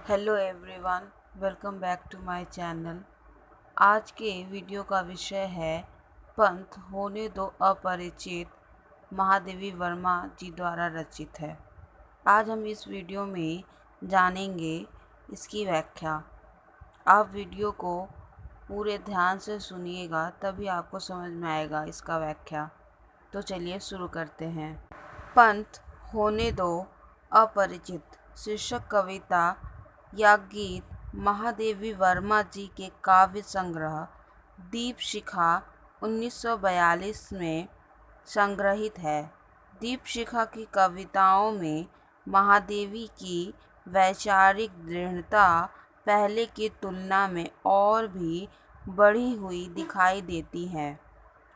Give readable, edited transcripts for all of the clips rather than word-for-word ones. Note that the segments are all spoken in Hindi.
Hello everyone, welcome back to my channel. आज के वीडियो का विषय है पंथ होने दो अपरिचित, महादेवी वर्मा जी द्वारा रचित है। आज हम इस वीडियो में जानेंगे इसकी व्याख्या। आप वीडियो को पूरे ध्यान से सुनिएगा, तभी आपको समझ में आएगा इसका व्याख्या। तो चलिए शुरू करते हैं। पंथ होने दो अपरिचित शीर्षक कविता या गीत महादेवी वर्मा जी के काव्य संग्रह दीप शिखा 1942 में संग्रहित है। दीप शिखा की कविताओं में महादेवी की वैचारिक दृढ़ता पहले की तुलना में और भी बढ़ी हुई दिखाई देती है।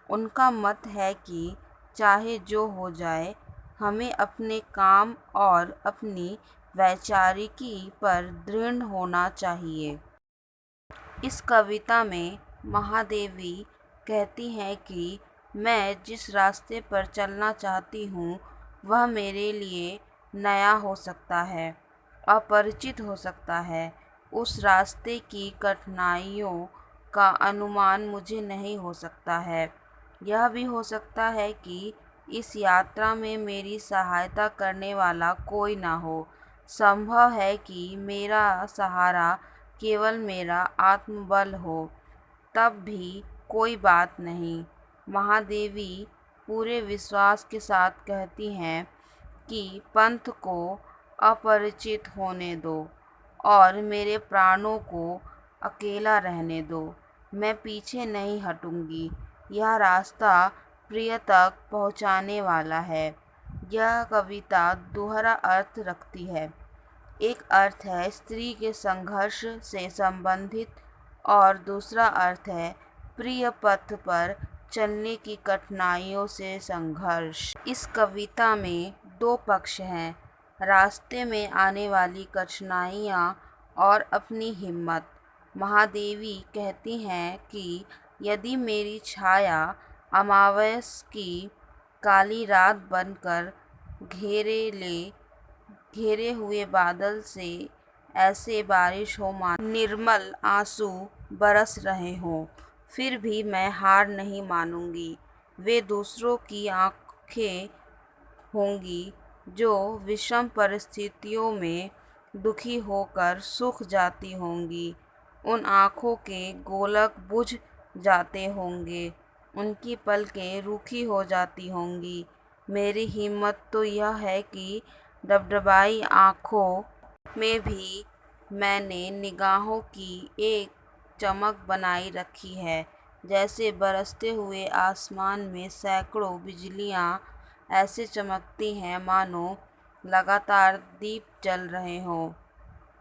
उनका मत है कि चाहे जो हो जाए, हमें अपने काम और अपनी वैचारिकी पर दृढ़ होना चाहिए। इस कविता में महादेवी कहती हैं कि मैं जिस रास्ते पर चलना चाहती हूँ वह मेरे लिए नया हो सकता है, अपरिचित हो सकता है। उस रास्ते की कठिनाइयों का अनुमान मुझे नहीं हो सकता है। यह भी हो सकता है कि इस यात्रा में मेरी सहायता करने वाला कोई ना हो। संभव है कि मेरा सहारा केवल मेरा आत्मबल हो, तब भी कोई बात नहीं। महादेवी पूरे विश्वास के साथ कहती हैं कि पंथ को अपरिचित होने दो और मेरे प्राणों को अकेला रहने दो। मैं पीछे नहीं हटूंगी। यह रास्ता प्रिय तक पहुंचाने वाला है। यह कविता दोहरा अर्थ रखती है। एक अर्थ है स्त्री के संघर्ष से संबंधित और दूसरा अर्थ है प्रिय पथ पर चलने की कठिनाइयों से संघर्ष। इस कविता में दो पक्ष हैं, रास्ते में आने वाली कठिनाइयाँ और अपनी हिम्मत। महादेवी कहती हैं कि यदि मेरी छाया अमावस की काली रात बनकर घेरे हुए बादल से ऐसे बारिश हो मानो निर्मल आंसू बरस रहे हों, फिर भी मैं हार नहीं मानूंगी। वे दूसरों की आंखें होंगी जो विषम परिस्थितियों में दुखी होकर सूख जाती होंगी। उन आँखों के गोलक बुझ जाते होंगे, उनकी पलकें रूखी हो जाती होंगी। मेरी हिम्मत तो यह है कि डबडबाई आँखों में भी मैंने निगाहों की एक चमक बनाई रखी है, जैसे बरसते हुए आसमान में सैकड़ों बिजलियाँ ऐसे चमकती हैं मानो लगातार दीप जल रहे हों।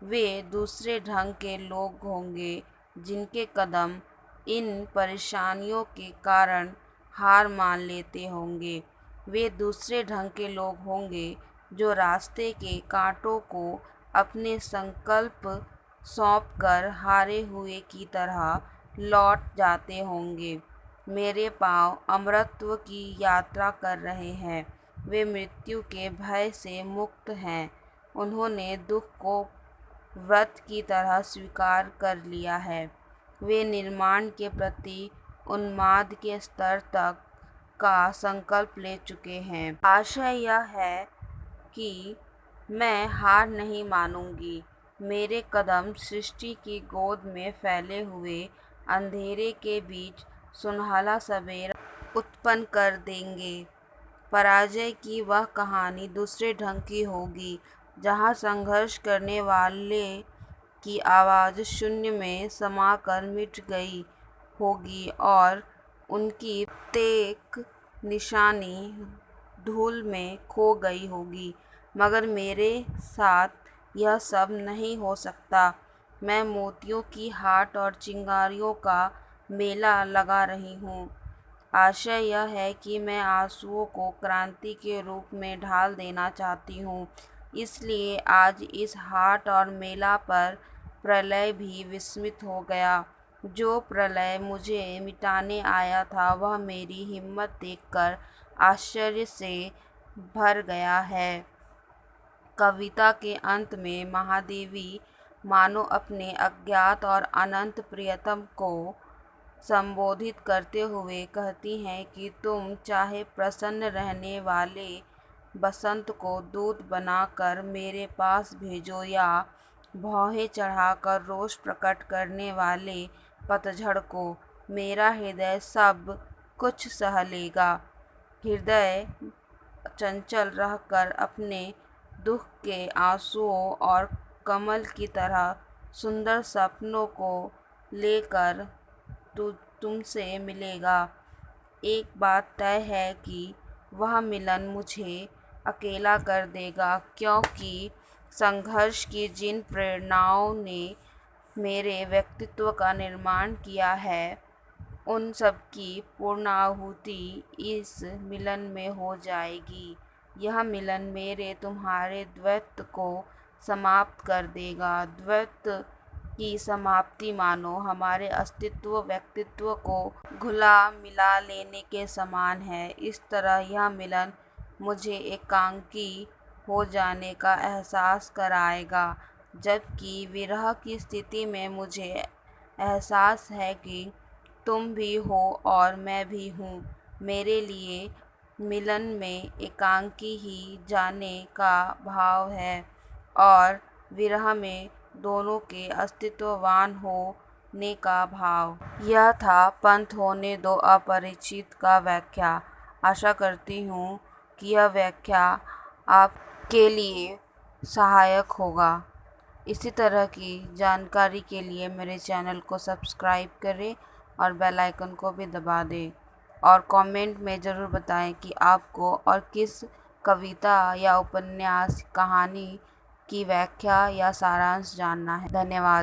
वे दूसरे ढंग के लोग होंगे जिनके कदम इन परेशानियों के कारण हार मान लेते होंगे। वे दूसरे ढंग के लोग होंगे जो रास्ते के कांटों को अपने संकल्प सौंपकर हारे हुए की तरह लौट जाते होंगे। मेरे पाँव अमरत्व की यात्रा कर रहे हैं। वे मृत्यु के भय से मुक्त हैं। उन्होंने दुख को व्रत की तरह स्वीकार कर लिया है। वे निर्माण के प्रति उन्माद के स्तर तक का संकल्प ले चुके हैं। आशय यह है कि मैं हार नहीं मानूंगी। मेरे कदम सृष्टि की गोद में फैले हुए अंधेरे के बीच सुनहला सवेरा उत्पन्न कर देंगे। पराजय की वह कहानी दूसरे ढंग की होगी, जहाँ संघर्ष करने वाले की आवाज़ शून्य में समाकर मिट गई होगी और उनकी प्रत्येक निशानी धूल में खो गई होगी। मगर मेरे साथ यह सब नहीं हो सकता। मैं मोतियों की हाट और चिंगारियों का मेला लगा रही हूँ। आशय यह है कि मैं आंसुओं को क्रांति के रूप में ढाल देना चाहती हूँ। इसलिए आज इस हाट और मेला पर प्रलय भी विस्मित हो गया। जो प्रलय मुझे मिटाने आया था वह मेरी हिम्मत देखकर आश्चर्य से भर गया है। कविता के अंत में महादेवी मानो अपने अज्ञात और अनंत प्रियतम को संबोधित करते हुए कहती हैं कि तुम चाहे प्रसन्न रहने वाले बसंत को दूत बनाकर मेरे पास भेजो या भौहें चढ़ाकर रोष प्रकट करने वाले पतझड़ को, मेरा हृदय सब कुछ सह लेगा। हृदय चंचल रहकर अपने दुख के आंसुओं और कमल की तरह सुंदर सपनों को लेकर तुमसे मिलेगा। एक बात तय है कि वह मिलन मुझे अकेला कर देगा, क्योंकि संघर्ष की जिन प्रेरणाओं ने मेरे व्यक्तित्व का निर्माण किया है, उन सब की पूर्णाहुति इस मिलन में हो जाएगी। यह मिलन मेरे तुम्हारे द्वैत को समाप्त कर देगा। द्वैत की समाप्ति मानो हमारे अस्तित्व व्यक्तित्व को घुला मिला लेने के समान है। इस तरह यह मिलन मुझे एकांकी हो जाने का एहसास कराएगा, जबकि विरह की स्थिति में मुझे एहसास है कि तुम भी हो और मैं भी हूँ। मेरे लिए मिलन में एकांकी ही जाने का भाव है और विरह में दोनों के अस्तित्ववान होने का भाव। यह था पंथ होने दो अपरिचित का व्याख्या। आशा करती हूँ कि यह व्याख्या आपके लिए सहायक होगा। इसी तरह की जानकारी के लिए मेरे चैनल को सब्सक्राइब करें और बेल आइकन को भी दबा दें, और कमेंट में ज़रूर बताएं कि आपको और किस कविता या उपन्यास कहानी की व्याख्या या सारांश जानना है। धन्यवाद।